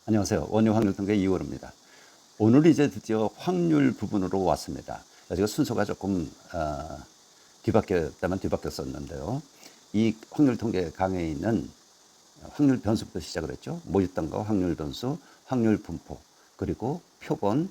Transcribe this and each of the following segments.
안녕하세요. 원유 확률 통계 이호로입니다. 오늘 이제 드디어 확률 부분으로 왔습니다. 제가 순서가 조금 뒤바뀌었다면 뒤바뀌었었는데요. 이 확률 통계 강의는 확률 변수부터 시작을 했죠. 모집단과 확률 변수, 확률 분포, 그리고 표본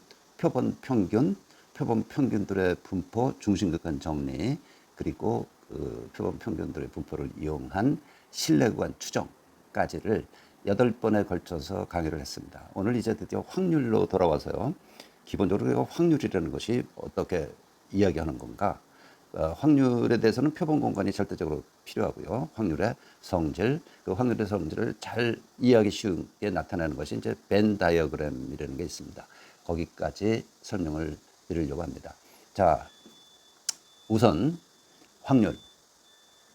평균, 표본 평균들의 분포, 중심극한 정리, 그리고 그 표본 평균들의 분포를 이용한 신뢰구간 추정까지를 8번에 걸쳐서 강의를 했습니다. 오늘 이제 드디어 확률로 돌아와서요. 기본적으로 확률이라는 것이 어떻게 이야기하는 건가? 확률에 대해서는 표본 공간이 절대적으로 필요하고요. 확률의 성질, 그 확률의 성질을 잘 이해하기 쉽게 나타내는 것이 이제 벤 다이어그램이라는 게 있습니다. 거기까지 설명을 드리려고 합니다. 자, 우선 확률.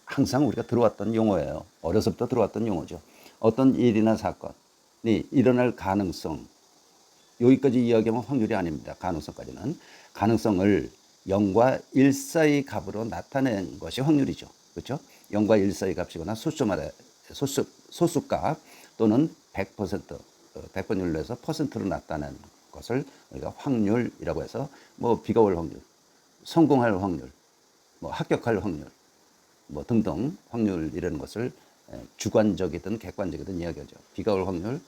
항상 우리가 들어왔던 용어예요. 어려서부터 들어왔던 용어죠. 어떤 일이나 사건이 일어날 가능성, 여기까지 이야기하면 확률이 아닙니다. 가능성까지는. 가능성을 0과 1 사이 값으로 나타낸 것이 확률이죠. 그렇죠? 0과 1 사이 값이거나 소수값 또는 100%, 100번율로 해서 퍼센트로 나타낸 것을 우리가 확률이라고 해서 뭐 비가 올 확률, 성공할 확률, 뭐 합격할 확률, 뭐 등등 확률이라는 것을 주관적이든 객관적이든 이야기하죠. 비가 올 확률,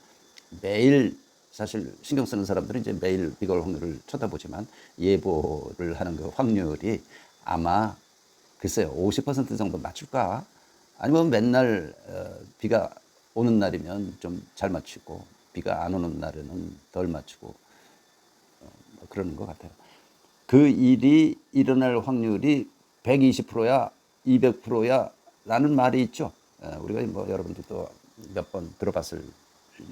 매일 사실 신경 쓰는 사람들은 이제 매일 비가 올 확률을 쳐다보지만 예보를 하는 그 확률이 아마 글쎄요 50% 정도 맞출까? 아니면 맨날 비가 오는 날이면 좀 잘 맞추고 비가 안 오는 날에는 덜 맞추고 뭐 그러는 것 같아요. 그 일이 일어날 확률이 120%야 200%야 라는 말이 있죠. 우리가 뭐 여러분들도 몇 번 들어봤을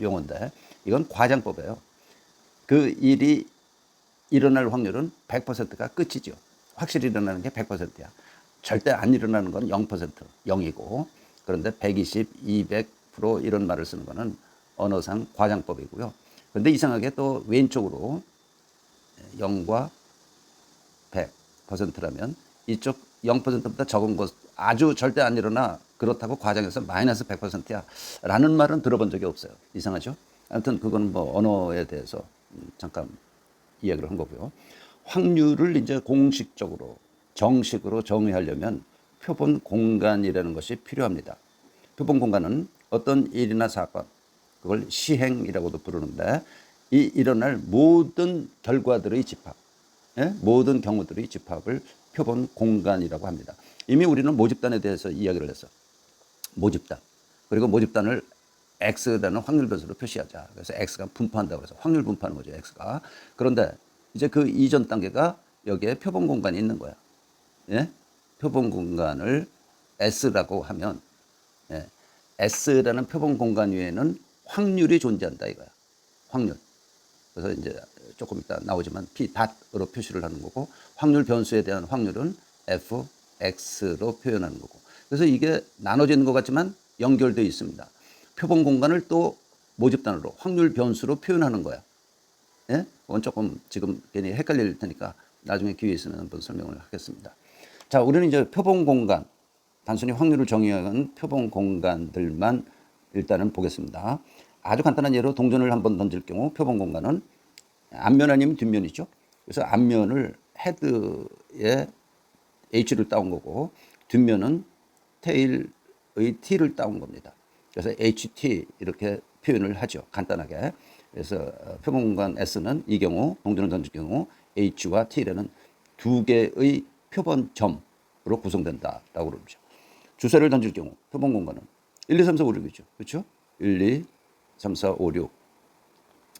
용어인데 이건 과장법이에요. 그 일이 일어날 확률은 100%가 끝이죠. 확실히 일어나는 게 100%야. 절대 안 일어나는 건 0%, 0이고 그런데 120, 200% 이런 말을 쓰는 거는 언어상 과장법이고요. 그런데 이상하게 또 왼쪽으로 0과 100%라면 이쪽 0%보다 적은 것 아주 절대 안 일어나 그렇다고 과장해서 마이너스 100%야 라는 말은 들어본 적이 없어요. 이상하죠? 아무튼 그건 뭐 언어에 대해서 잠깐 이야기를 한 거고요. 확률을 이제 공식적으로 정식으로 정의하려면 표본 공간이라는 것이 필요합니다. 표본 공간은 어떤 일이나 사건, 그걸 시행이라고도 부르는데 이 일어날 모든 결과들의 집합, 모든 경우들의 집합을 표본 공간이라고 합니다. 이미 우리는 모집단에 대해서 이야기를 했어. 모집단. 그리고 모집단을 X라는 확률 변수로 표시하자. 그래서 X가 분포한다고 해서 확률 분포하는 거죠, X가. 그런데 이제 그 이전 단계가 여기에 표본 공간이 있는 거야. 예? 표본 공간을 S라고 하면, 예. S라는 표본 공간 위에는 확률이 존재한다 이거야. 확률. 그래서 이제 조금 이따 나오지만 P 닷으로 표시를 하는 거고 확률 변수에 대한 확률은 Fx로 표현하는 거고 그래서 이게 나눠지는 것 같지만 연결되어 있습니다. 표본 공간을 또 모집단으로 확률 변수로 표현하는 거야. 예? 그건 조금 지금 괜히 헷갈릴 테니까 나중에 기회 있으면 한번 설명을 하겠습니다. 자, 우리는 이제 표본 공간, 단순히 확률을 정의하는 표본 공간들만 일단은 보겠습니다. 아주 간단한 예로 동전을 한번 던질 경우 표본 공간은 앞면 아니면 뒷면이죠. 그래서 앞면을 헤드에 H를 따온 거고 뒷면은 테일의 T를 따온 겁니다. 그래서 HT 이렇게 표현을 하죠. 간단하게. 그래서 표본 공간 S는 이 경우 동전을 던질 경우 H와 T라는 두 개의 표본점으로 구성된다라고 그러죠. 주사를 던질 경우 표본 공간은 1, 2, 3, 4, 5, 6이죠. 그렇죠? 1, 2, 3, 4, 5, 6.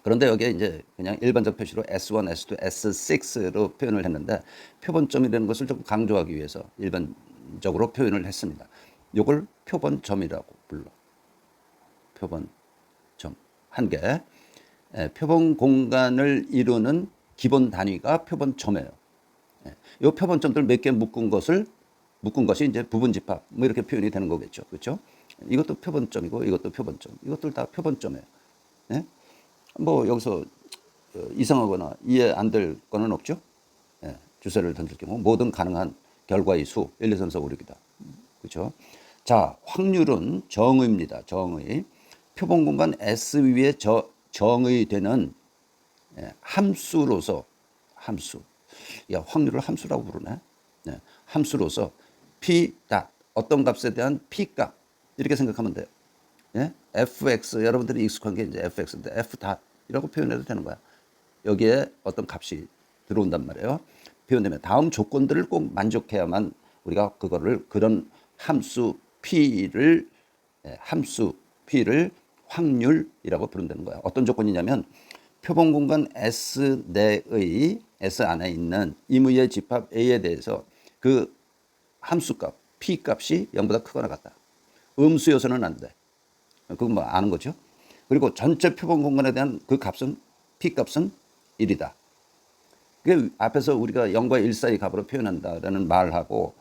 그런데 여기에 이제 그냥 일반적 표시로 S1, S2, S6로 표현을 했는데 표본점이라는 것을 좀 강조하기 위해서 일반적으로 표현을 했습니다. 이걸 표본점이라고 불러. 표본점. 한 개. 표본 공간을 이루는 기본 단위가 표본점이에요. 이 표본점들 몇 개 묶은 것이 이제 부분 집합 뭐 이렇게 표현이 되는 거겠죠. 그렇죠? 이것도 표본점이고 이것도 표본점. 이것들 다 표본점이에요. 네? 뭐 여기서 이상하거나 이해 안 될 거는 없죠. 예, 주사를 던질 경우 모든 가능한 결과의 수 1, 2, 3, 4, 5, 6이다. 그렇죠? 자, 확률은 정의입니다. 정의. 표본 공간 S 위에 정의되는 함수로서 함수. 야, 확률을 함수라고 부르네. 네, 함수로서 p 닷 어떤 값에 대한 p 값 이렇게 생각하면 돼요. 예? fx 여러분들이 익숙한 게 이제 fx인데 f 닷이라고 표현해도 되는 거야. 여기에 어떤 값이 들어온단 말이에요. 표현되면 다음 조건들을 꼭 만족해야만 우리가 그거를 그런 함수 p를 확률이라고 부른다는 거야. 어떤 조건이냐면 표본 공간 S 내의 S 안에 있는 임의의 집합 A에 대해서 그 함수값 P 값이 0보다 크거나 같다. 음수 요소는 안 돼. 그건 뭐 아는 거죠. 그리고 전체 표본 공간에 대한 그 값은 P 값은 1이다. 그 앞에서 우리가 0과 1 사이 값으로 표현한다라는 말하고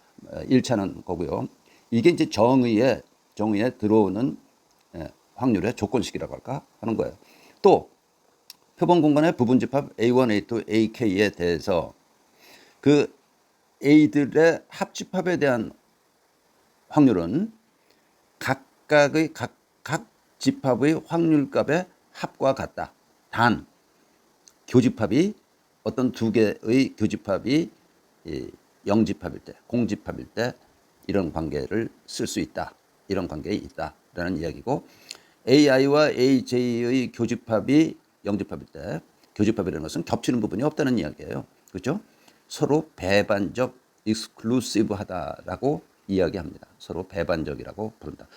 일치하는 거고요. 이게 이제 정의에 들어오는 확률의 조건식이라고 할까 하는 거예요. 또 표본 공간의 부분 집합 A1, A2, AK에 대해서 그 A들의 합집합에 대한 확률은 각각의 각 집합의 확률값의 합과 같다. 단 교집합이 어떤 두 개의 교집합이 영집합일 때, 공집합일 때 이런 관계를 쓸 수 있다. 이런 관계에 있다라는 이야기고 AI와 AJ의 교집합이 영집합일 때 교집합이라는 것은 겹치는 부분이 없다는 이야기예요. 그렇죠? 서로 배반적 익스클루시브하다라고 이야기합니다. 서로 배반적이라고 부른다.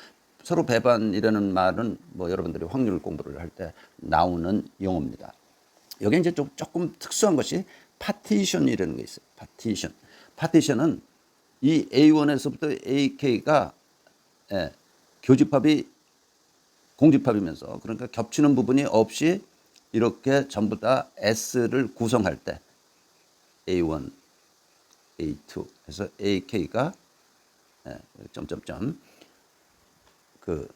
서로 배반이라는 말은 뭐 여러분들이 확률 공부를 할 때 나오는 용어입니다. 여기 이제 조금 특수한 것이 파티션이라는 게 있어요. 파티션은 이 A1에서부터 AK가 교집합이 공집합이면서 그러니까 겹치는 부분이 없이 이렇게 전부 다 S를 구성할 때 A1, A2 해서 AK가 점점점 그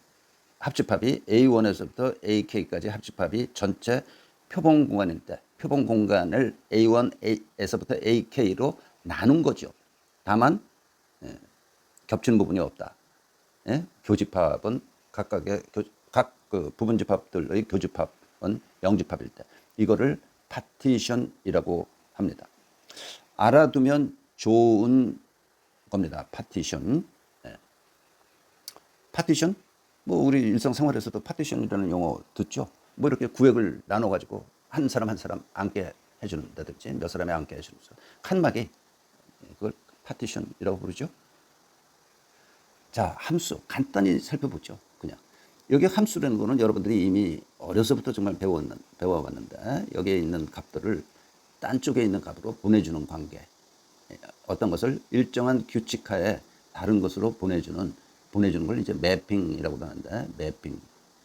합집합이 A1에서부터 AK까지 합집합이 전체 표본 공간일 때 표본 공간을 A1에서부터 AK로 나눈 거죠. 다만 겹치는 부분이 없다. 교집합은 각각의 각 그 부분 집합들의 교집합은 영집합일 때 이거를 파티션이라고 합니다. 알아두면 좋은 겁니다. 파티션. 파티션? 뭐 우리 일상생활에서도 파티션이라는 용어 듣죠. 뭐 이렇게 구역을 나눠 가지고 한 사람 한 사람 앉게 해주는다든지 몇 사람이 앉게 해주면서 칸막이 그걸 파티션이라고 부르죠. 자, 함수 간단히 살펴보죠. 그냥 여기 함수라는 거는 여러분들이 이미 어려서부터 정말 배워왔는데 여기에 있는 값들을 딴 쪽에 있는 값으로 보내주는 관계. 어떤 것을 일정한 규칙하에 다른 것으로 보내주는 걸 이제 매핑이라고 하는데 매핑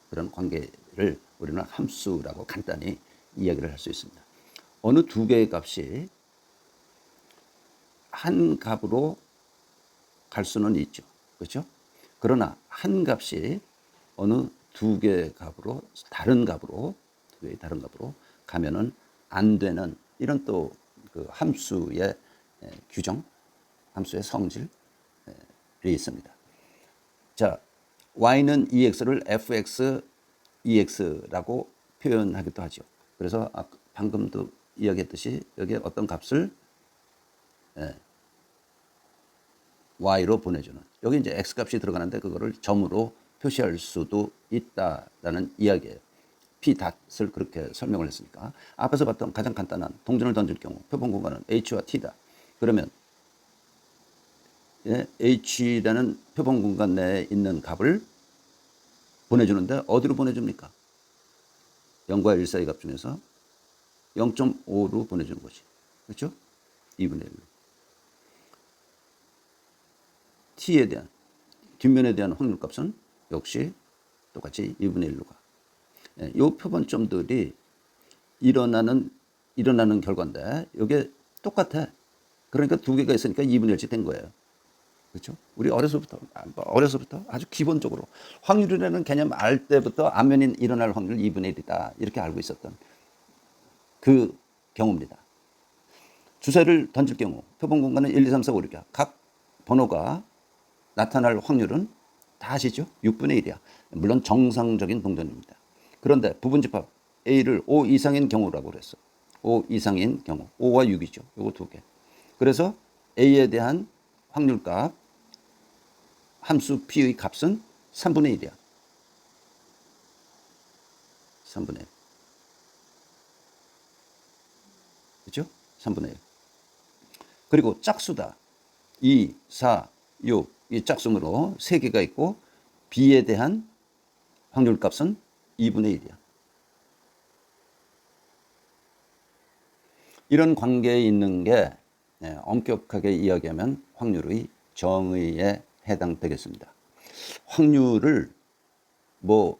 그런 관계를 우리는 함수라고 간단히 이야기를 할 수 있습니다. 어느 두 개의 값이 한 값으로 갈 수는 있죠. 그렇죠? 그러나 한 값이 어느 두 개의 값으로 다른 값으로 가면은 안 되는 이런 또 그 함수의 규정, 함수의 성질이 있습니다. 자, y는 ex를 fx, ex라고 표현하기도 하죠. 그래서 방금도 이야기했듯이 여기에 어떤 값을 y로 보내주는 여기 이제 x 값이 들어가는데 그거를 점으로 표시할 수도 있다라는 이야기예요. p 닷을 그렇게 설명을 했으니까 앞에서 봤던 가장 간단한 동전을 던질 경우 표본 공간은 h와 t다. 그러면 h라는 표본 공간 내에 있는 값을 보내주는데 어디로 보내줍니까? 0과 1 사이 값 중에서 0.5로 보내주는 것이 그렇죠? 2분의 1로 t에 대한 뒷면에 대한 확률값은 역시 똑같이 2분의 1로 가. 이 표본점들이 일어나는 결과인데 이게 똑같아. 그러니까 두 개가 있으니까 2분의 1씩 된 거예요. 그렇죠? 우리 어려서부터 아주 기본적으로 확률이라는 개념 알 때부터 안면이 일어날 확률 2분의 1이다. 이렇게 알고 있었던 그 경우입니다. 주사를 던질 경우 표본 공간은 1, 2, 3, 4, 5, 6이야. 각 번호가 나타날 확률은 다 아시죠? 6분의 1이야. 물론 정상적인 동전입니다. 그런데 부분 집합 A를 O 이상인 경우라고 그랬어. O 이상인 경우. 5와 6이죠. 요거 두 개. 그래서 A에 대한 확률값 함수 P의 값은 3분의 1이야. 3분의 1. 그렇죠? 3분의 1. 그리고 짝수다. 2, 4, 6. 이 짝수므로 3개가 있고 B에 대한 확률값은 2분의 1이야. 이런 관계에 있는 게 엄격하게 이야기하면 확률의 정의에 해당되겠습니다. 확률을 뭐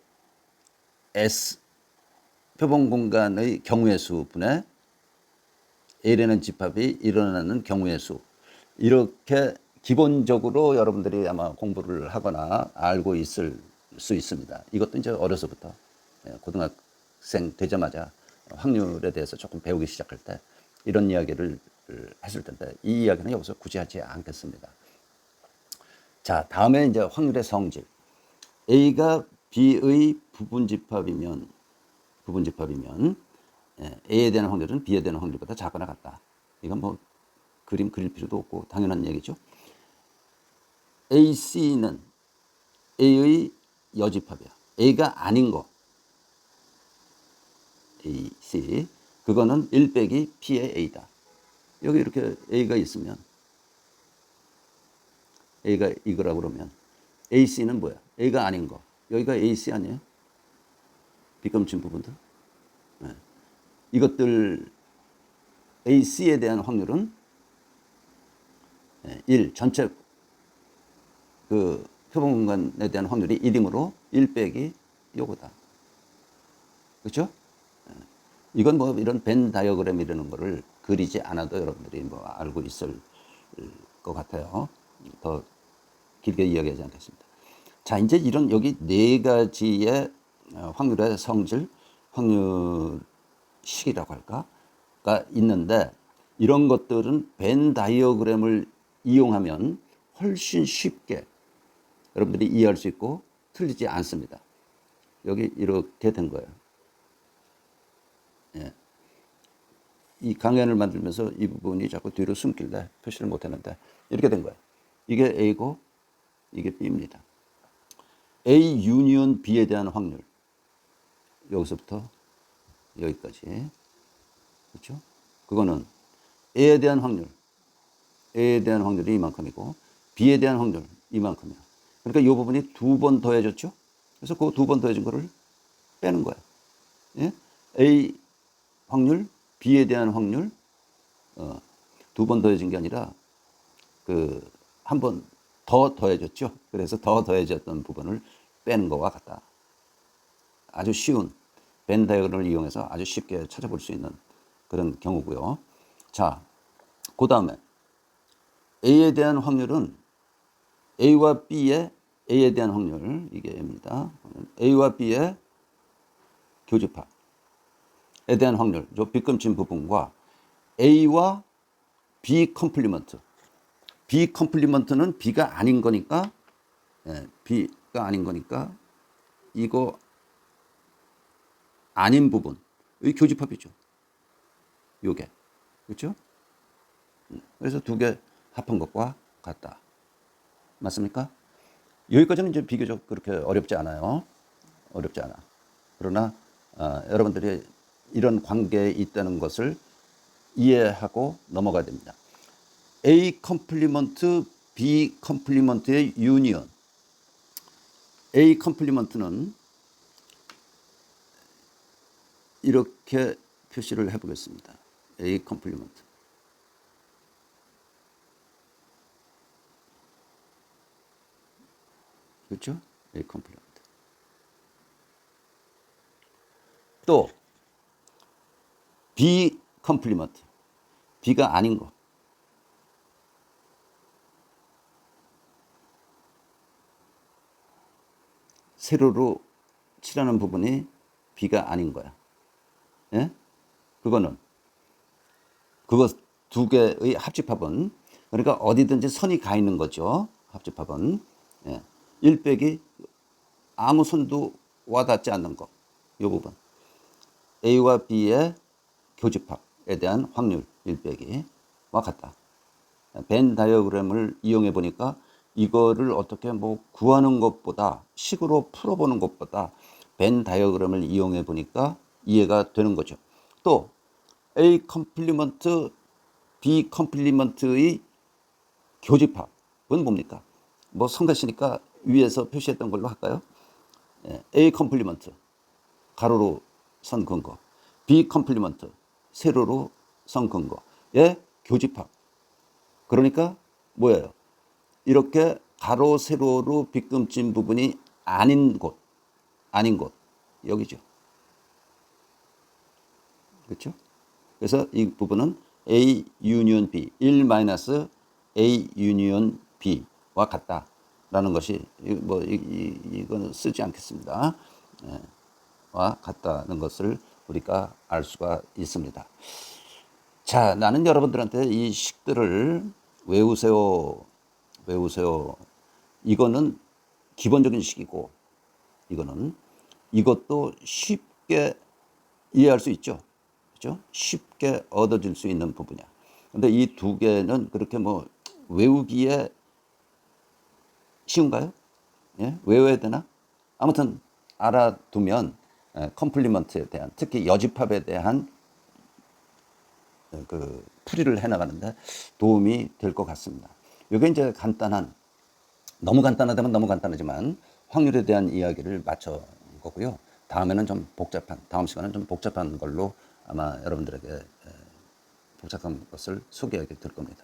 S 표본 공간의 경우의 수분에 A라는 집합이 일어나는 경우의 수, 이렇게 기본적으로 여러분들이 아마 공부를 하거나 알고 있을 수 있습니다. 이것도 이제 어려서부터 고등학생 되자마자 확률에 대해서 조금 배우기 시작할 때 이런 이야기를 했을 텐데, 이 이야기는 여기서 굳이 하지 않겠습니다. 자, 다음에 이제 확률의 성질. A가 B의 부분집합이면 A에 대한 확률은 B에 대한 확률보다 작거나 같다. 이건 뭐 그림 그릴 필요도 없고 당연한 얘기죠. AC는 A의 여집합이야. A가 아닌 거. AC. 그거는 1 빼기 P의 A다. 여기 이렇게 A가 있으면, A가 이거라고 그러면 AC는 뭐야? A가 아닌 거. 여기가 AC 아니에요? 빗감친 부분들. 네. 이것들 AC에 대한 확률은 1, 전체 그 표본 공간에 대한 확률이 1이므로 1 빼기 요거다. 그렇죠? 이건 뭐 이런 벤 다이어그램이라는 거를 그리지 않아도 여러분들이 뭐 알고 있을 것 같아요. 더 길게 이야기하지 않겠습니다. 자, 이제 이런 여기 네 가지의 확률의 성질, 확률식이라고 할까가 있는데, 이런 것들은 벤 다이어그램을 이용하면 훨씬 쉽게 여러분들이 이해할 수 있고 틀리지 않습니다. 여기 이렇게 된 거예요. 예. 이 강연을 만들면서 이 부분이 자꾸 뒤로 숨길래 표시를 못했는데 이렇게 된 거예요. 이게 A고 이게 B입니다. A 유니온 B에 대한 확률, 여기서부터 여기까지, 그렇죠? 그거는 A에 대한 확률이 이만큼이고 B에 대한 확률 이만큼이야. 그러니까 이 부분이 두 번 더해졌죠. 그래서 그 두 번 더해진 거를 빼는 거야. 예? A 확률, B에 대한 확률 두 번 더해진 게 아니라 그 한 번 더 더해졌죠. 그래서 더 더해졌던 부분을 빼는 것과 같다. 아주 쉬운 벤 다이어그램을 이용해서 아주 쉽게 찾아볼 수 있는 그런 경우고요. 자, 그 다음에 A에 대한 확률은 A와 B의 A에 대한 확률, 이게 A입니다. A와 B의 교집합에 대한 확률, 저 빗금친 부분과 A와 B 컴플리먼트. B 컴플리먼트는 B가 아닌 거니까, B가 아닌 거니까 이거 아닌 부분의 교집합이죠. 요게. 그렇죠? 그래서 두 개 합한 것과 같다. 맞습니까? 여기까지는 이제 비교적 그렇게 어렵지 않아요. 어렵지 않아. 그러나 여러분들이 이런 관계에 있다는 것을 이해하고 넘어가야 됩니다. A 컴플리먼트, B 컴플리먼트의 유니언. A 컴플리먼트는 이렇게 표시를 해보겠습니다. A 컴플리먼트. 그렇죠? A 컴플리먼트. 또 B 컴플리먼트. B가 아닌 거. 세로로 칠하는 부분이 B가 아닌 거야. 예? 그거 두 개의 합집합은, 그러니까 어디든지 선이 가 있는 거죠. 합집합은. 1 빼기 아무 선도 와닿지 않는 거. 이 부분. A와 B의 교집합에 대한 확률 1빼기와 같다. 벤 다이어그램을 이용해 보니까 이거를 어떻게 뭐 구하는 것보다 식으로 풀어보는 것보다 벤 다이어그램을 이용해 보니까 이해가 되는 거죠. 또 A 컴플리먼트 B 컴플리먼트의 교집합은 뭡니까? 뭐 성가시니까 위에서 표시했던 걸로 할까요? A 컴플리먼트 가로로 선 근거, B 컴플리먼트 세로로 선 근거의 교집합. 그러니까 뭐예요? 이렇게 가로 세로로 빗금친 부분이 아닌 곳 여기죠. 그렇죠? 그래서 이 부분은 A 유니온 B 1 마이너스 A 유니온 B와 같다라는 것이 이거는 쓰지 않겠습니다. 와 같다는 것을 우리가 알 수가 있습니다. 자, 나는 여러분들한테 이 식들을 외우세요. 이거는 기본적인 식이고, 이것도 쉽게 이해할 수 있죠. 그죠? 쉽게 얻어질 수 있는 부분이야. 근데 이 두 개는 그렇게 뭐 외우기에 쉬운가요? 예? 외워야 되나? 아무튼 알아두면 컴플리먼트에 대한, 특히 여집합에 대한 그 풀이를 해나가는데 도움이 될 것 같습니다. 이게 이제 너무 간단하다면 너무 간단하지만 확률에 대한 이야기를 마쳐 거고요. 다음에는 다음 시간은 좀 복잡한 걸로 아마 여러분들에게 복잡한 것을 소개하게 될 겁니다.